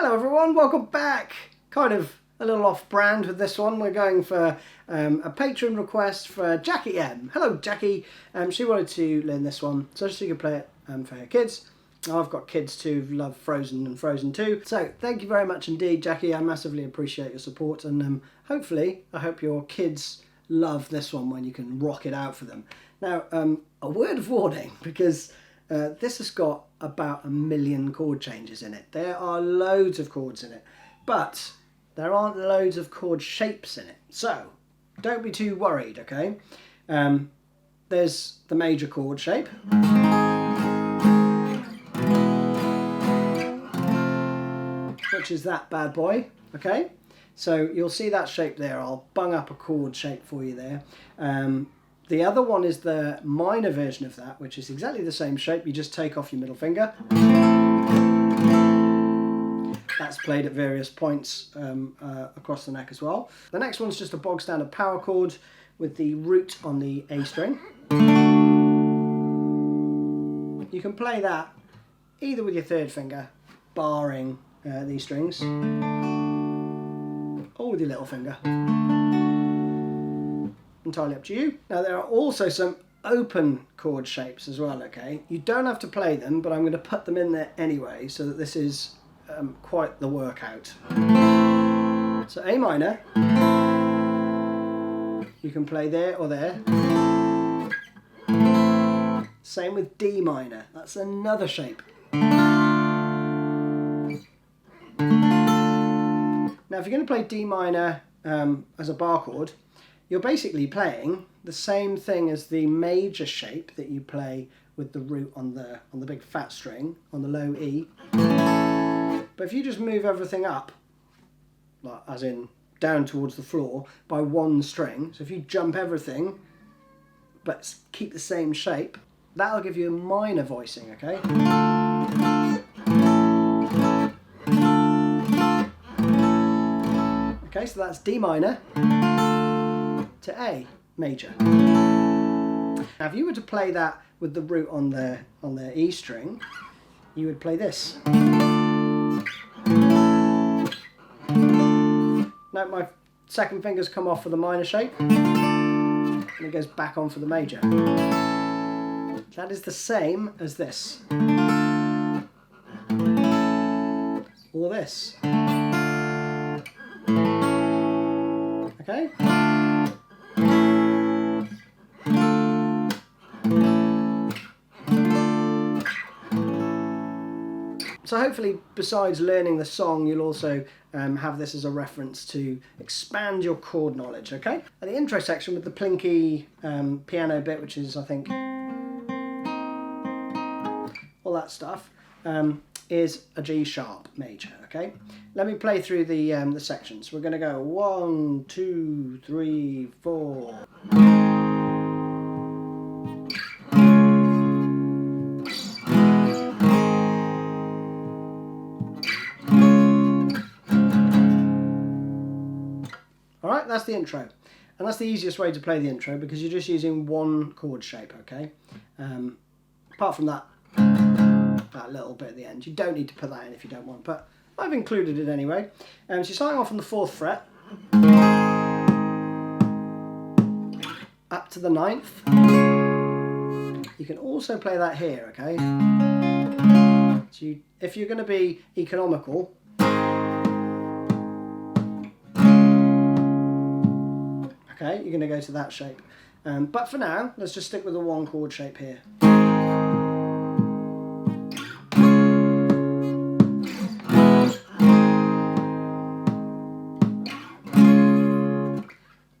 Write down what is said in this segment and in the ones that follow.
Hello everyone, welcome back. Kind of a little off brand with this one. We're going for a patron request for Jackie M. Hello Jackie. She wanted to learn this one so she could play it for her kids. I've got kids too who love Frozen and Frozen 2. So thank you very much indeed, Jackie. I massively appreciate your support, and hopefully I hope your kids love this one when you can rock it out for them. Now, a word of warning, because this has got about 1 million chord changes in it. There are loads of chords in it, but there aren't loads of chord shapes in it. So don't be too worried, okay? There's the major chord shape. Which is that bad boy, okay? So you'll see that shape there. I'll bung up a chord shape for you there. The other one is the minor version of that, which is exactly the same shape. You just take off your middle finger. That's played at various points across the neck as well. The next one's just a bog standard power chord with the root on the A string. You can play that either with your third finger, barring these strings, or with your little finger. Entirely up to you. Now there are also some open chord shapes as well, okay? You don't have to play them, but I'm going to put them in there anyway, so that this is quite the workout. So A minor, you can play there or there. Same with D minor, that's another shape. Now if you're going to play D minor as a bar chord, you're basically playing the same thing as the major shape that you play with the root on the big fat string on the low E. But if you just move everything up, like, as in down towards the floor, by one string, so if you jump everything but keep the same shape, that'll give you a minor voicing, okay? Okay, so that's D minor to A major. Now if you were to play that with the root on the E string, you would play this. Now my second finger's come off for the minor shape and it goes back on for the major. That is the same as this. Or this. Okay? So hopefully, besides learning the song, you'll also have this as a reference to expand your chord knowledge, okay? At the intro section with the plinky piano bit, which is, I think, all that stuff, is a G sharp major, okay? Let me play through the sections. We're going to go 1, 2, 3, 4. Alright, that's the intro. And that's the easiest way to play the intro because you're just using one chord shape, okay? Apart from that little bit at the end. You don't need to put that in if you don't want, but I've included it anyway. So you're starting off on the 4th fret, up to the 9th. You can also play that here, okay? So if you're going to be economical, okay, you're going to go to that shape. But for now, let's just stick with the one chord shape here.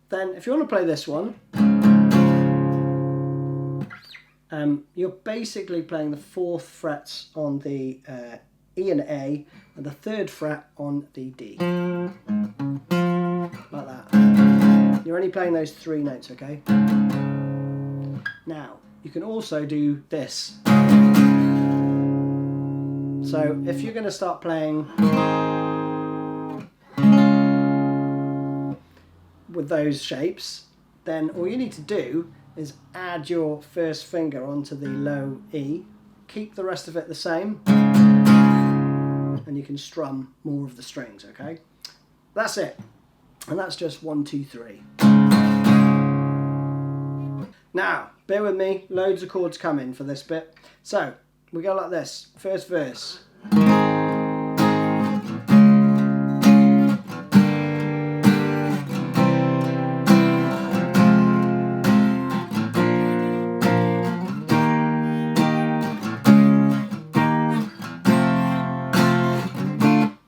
Then, if you want to play this one, you're basically playing the 4th frets on the E and A, and the 3rd fret on the D. Like that. You're only playing those 3 notes, okay? Now, you can also do this. So, if you're going to start playing with those shapes, then all you need to do is add your first finger onto the low E, keep the rest of it the same, and you can strum more of the strings, okay? That's it. And that's just 1, 2, 3. Now, bear with me, loads of chords coming for this bit. So, we go like this, first verse.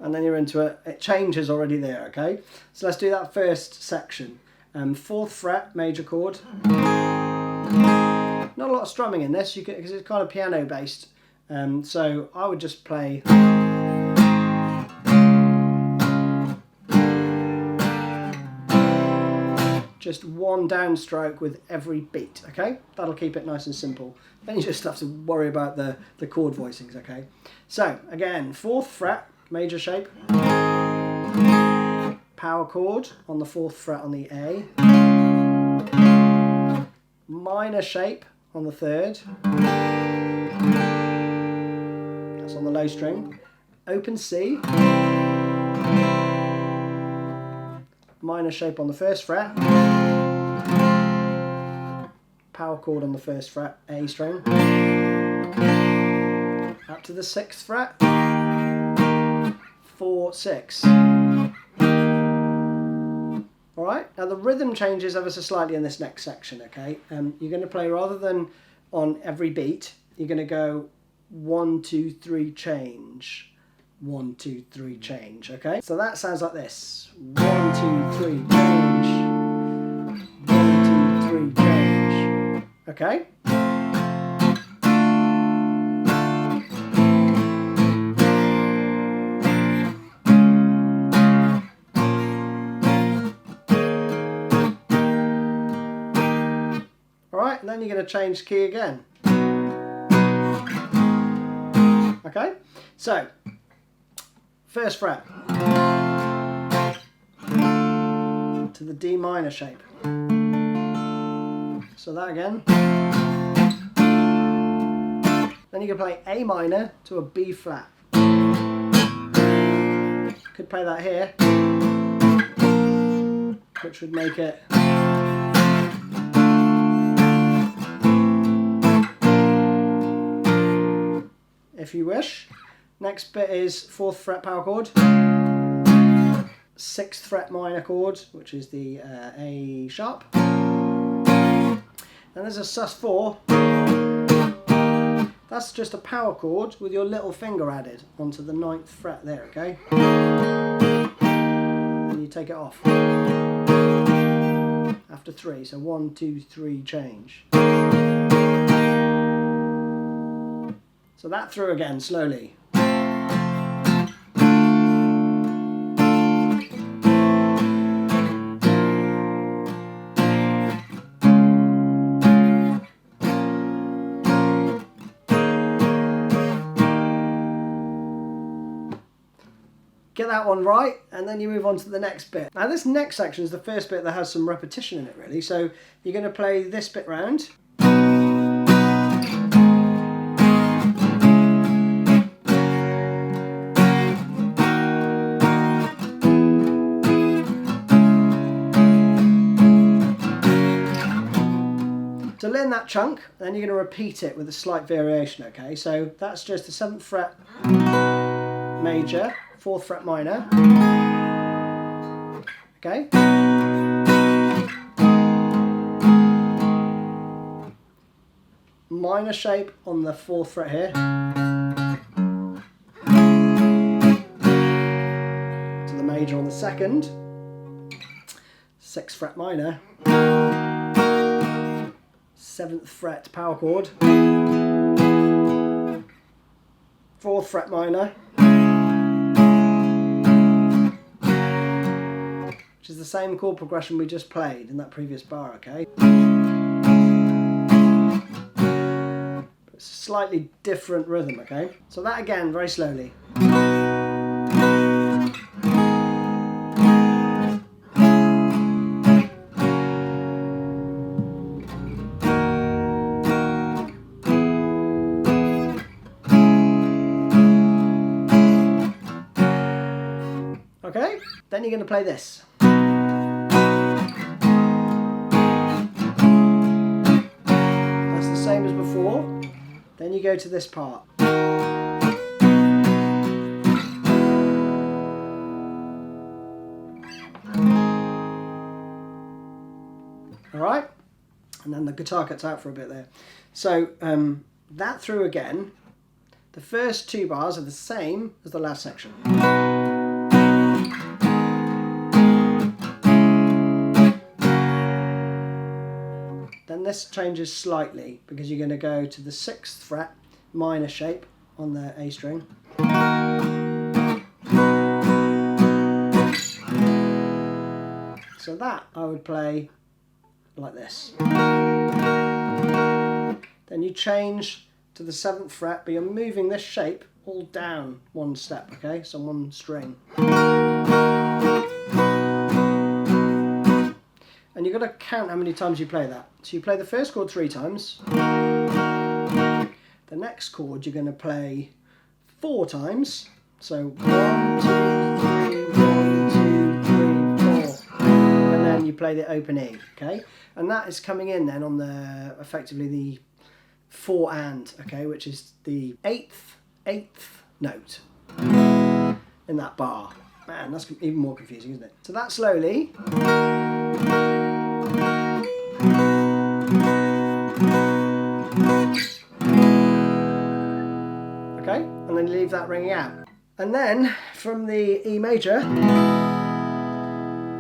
And then you're into it, it changes already there, okay? So let's do that first section. 4th fret, major chord. Not a lot of strumming in this, because it's kind of piano based. So I would just play just one downstroke with every beat, okay? That'll keep it nice and simple. Then you just have to worry about the chord voicings, okay? So again, 4th fret, major shape, power chord on the 4th fret on the A, minor shape on the 3rd, that's on the low string, open C, minor shape on the 1st fret, power chord on the 1st fret, A string, up to the 6th fret, 4, 6. Alright, now the rhythm changes ever so slightly in this next section, okay? You're going to play, rather than on every beat, you're going to go 1, 2, 3, change. 1, 2, 3, change, okay? So that sounds like this. 1, 2, 3, change. 1, 2, 3, change. Okay? Alright, and then you're going to change key again. Okay? So, 1st fret to the D minor shape. So that again. Then you can play A minor to a B flat. Could play that here, which would make it if you wish. Next bit is 4th fret power chord, 6th fret minor chord, which is the A sharp. Then there's a sus4. That's just a power chord with your little finger added onto the 9th fret there, okay? And you take it off after 3. So 1, 2, 3, change. So that through again, slowly. Get that one right, and then you move on to the next bit. Now this next section is the first bit that has some repetition in it, really. So you're going to play this bit round. To learn that chunk, then you're going to repeat it with a slight variation, okay? So that's just the 7th fret major, 4th fret minor, okay? Minor shape on the 4th fret here, to the major on the 2nd, 6th fret minor, 7th fret power chord, 4th fret minor, which is the same chord progression we just played in that previous bar, okay? But it's a slightly different rhythm, okay? So that again, very slowly. Okay, then you're going to play this. That's the same as before. Then you go to this part. Alright, and then the guitar cuts out for a bit there. So that through again, the first 2 bars are the same as the last section. Then this changes slightly because you're going to go to the 6th fret minor shape on the A string. So that I would play like this. Then you change to the 7th fret, but you're moving this shape all down 1 step, okay? So 1 string. And you've got to count how many times you play that. So you play the first chord 3 times. The next chord you're going to play 4 times. So 1, 2, 3, 1, 2, 3, 4. And then you play the open E, okay? And that is coming in then on the, effectively the 4 and, okay, which is the 8th note in that bar. Man, that's even more confusing, isn't it? So that slowly. Okay, and then leave that ringing out. And then from the E major,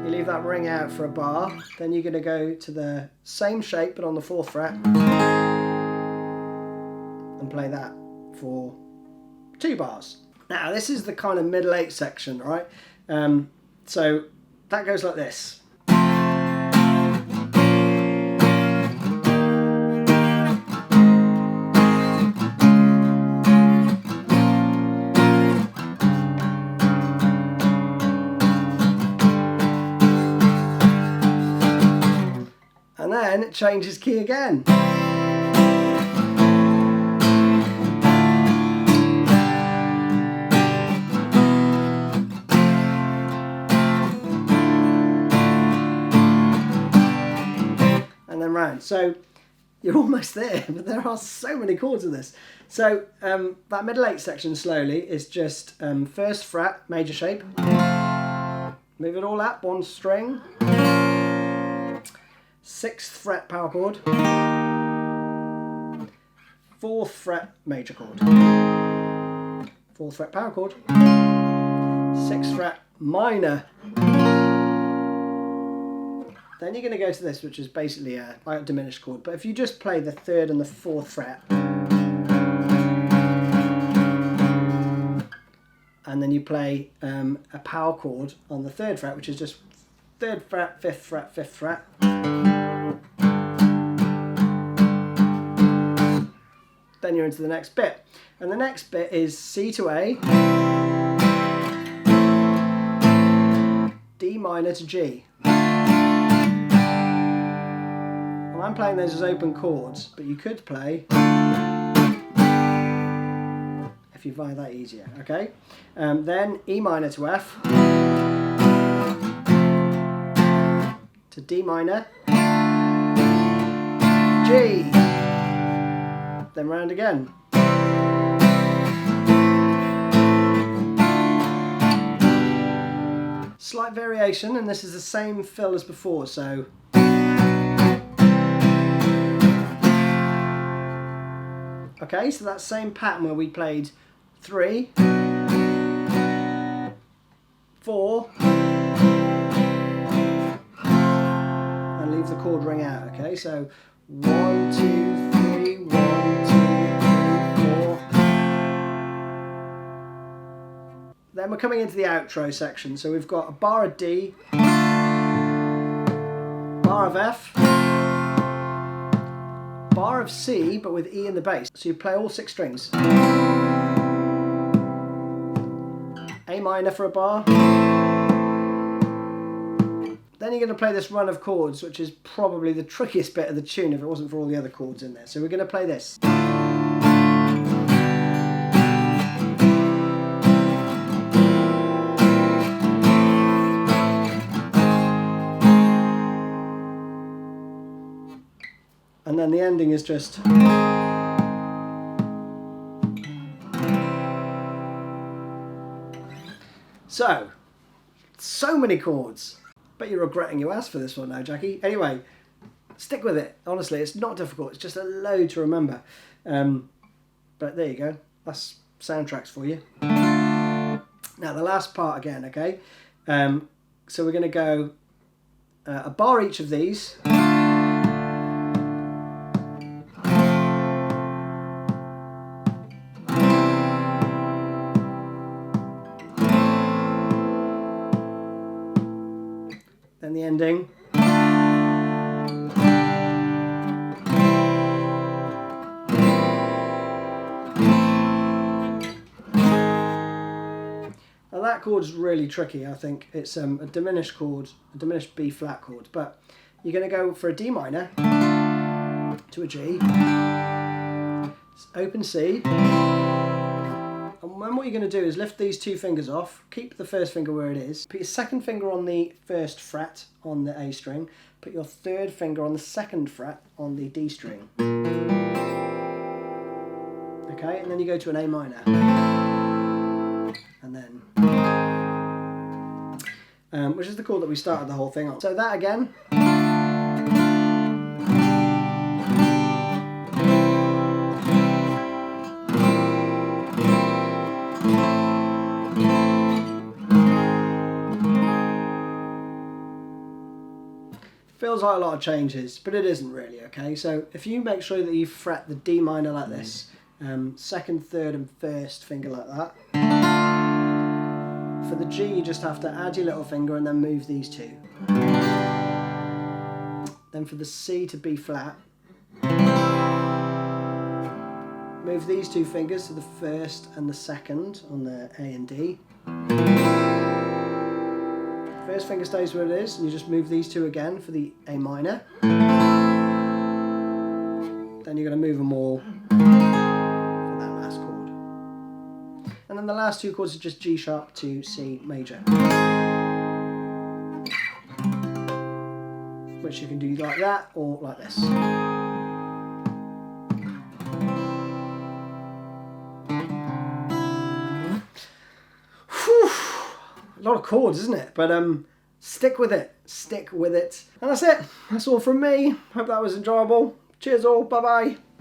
you leave that ring out for a bar. Then you're going to go to the same shape but on the 4th fret and play that for 2 bars. Now this is the kind of middle 8 section, right? So that goes like this. And then it changes key again. And then round. So you're almost there, but there are so many chords in this. So that middle 8 section slowly is just 1st fret, major shape. Move it all up, 1 string. 6th fret power chord, 4th fret major chord, 4th fret power chord, 6th fret minor. Then you're going to go to this, which is basically a diminished chord, but if you just play the 3rd and the 4th fret, and then you play a power chord on the 3rd fret, which is just 3rd fret, 5th fret, 5th fret. Then you're into the next bit. And the next bit is C to A, D minor to G. And I'm playing those as open chords, but you could play, if you find that easier, okay? Then E minor to F, to D minor, G. Then round again. Slight variation, and this is the same fill as before, so okay, so that same pattern where we played 3, 4, and leave the chord ring out, okay? So 1, 2, 3, 1, 2, 3, 4. Then we're coming into the outro section. So we've got a bar of D, bar of F, bar of C, but with E in the bass. So you play all 6 strings. A minor for a bar. Then you're going to play this run of chords, which is probably the trickiest bit of the tune if it wasn't for all the other chords in there. So we're going to play this. and then the ending is just... So many chords. Bet you're regretting you asked for this one now, Jackie. Anyway, stick with it. Honestly, it's not difficult. It's just a load to remember. But there you go. That's soundtracks for you. Now, the last part again, okay? So we're going to go a bar each of these. Then the ending. Now that chord is really tricky, I think. It's a diminished chord, a diminished B flat chord, but you're going to go for a D minor to a G, open C, and then what you're going to do is lift these two fingers off, keep the first finger where it is, put your second finger on the first fret on the A string, put your third finger on the second fret on the D string. Okay, and then you go to an A minor. And then, which is the chord that we started the whole thing on. So that again. Feels like a lot of changes, but it isn't really, okay? So if you make sure that you fret the D minor like this, second, third and first finger like that. For the G, you just have to add your little finger and then move these two. Then for the C to B flat, move these two fingers to the first and the second on the A and D. First finger stays where it is, and you just move these two again for the A minor. Then you're going to move them all for that last chord. And then the last two chords are just G sharp to C major. Which you can do like that or like this. Whew. A lot of chords, isn't it? But stick with it. Stick with it. And that's it. That's all from me. Hope that was enjoyable. Cheers all. Bye bye.